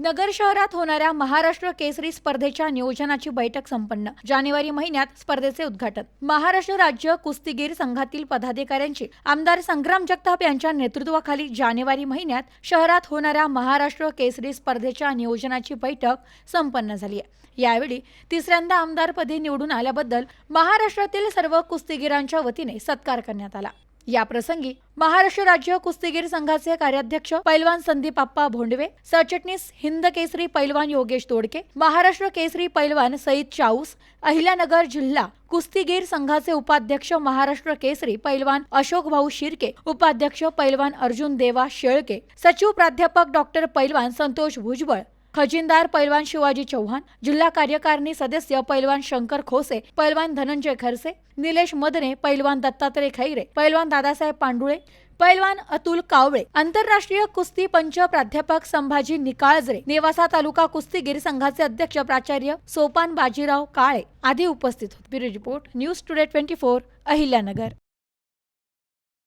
नगर शहरात होणाऱ्या महाराष्ट्र केसरी स्पर्धेच्या नियोजनाची बैठक संपन्न. जानेवारी महिन्यात स्पर्धेचे उद्घाटन. महाराष्ट्र राज्य कुस्तीगीर संघातील पदाधिकाऱ्यांची आमदार संग्राम जगताप यांच्या नेतृत्वाखाली जानेवारी महिन्यात शहरात होणाऱ्या महाराष्ट्र केसरी स्पर्धेच्या नियोजनाची बैठक संपन्न झाली आहे. यावेळी तिसऱ्यांदा आमदारपदी निवडून आल्याबद्दल महाराष्ट्रातील सर्व कुस्तीगीरांच्या वतीने सत्कार करण्यात आला. या प्रसंगी महाराष्ट्र राज्य कुस्तीगीर संघाचे कार्याध्यक्ष पैलवान संदीप आप्पा भोंडवे, सरचिटणीस हिंद केसरी पैलवान योगेश तोडके, महाराष्ट्र केसरी पैलवान सईद चाऊस, अहिल्यानगर जिल्हा कुस्तीगीर संघाचे उपाध्यक्ष महाराष्ट्र केसरी पैलवान अशोक भाऊ शिर्के, उपाध्यक्ष पैलवान अर्जुन देवा शेळके, सचिव प्राध्यापक डॉक्टर पैलवान संतोष भुजबळ, खजिनदार पैलवान शिवाजी चौहान, जिल्हा कार्यकारिणी सदस्य पैलवान शंकर खोसे, पैलवान धनंजय खरसे, निलेश मदने, पैलवान दत्तात्रय खैरे, पैलवान दादासाहेब पांडुळे, पैलवान अतुल कावळे, आंतरराष्ट्रीय कुस्ती पंच प्राध्यापक संभाजी निकाळजरे, नेवासा तालुका कुस्तीगीर संघाचे अध्यक्ष प्राचार्य सोपान बाजीराव काळे आदी उपस्थित होते. Bureau report, news today 24, Ahilyanagar.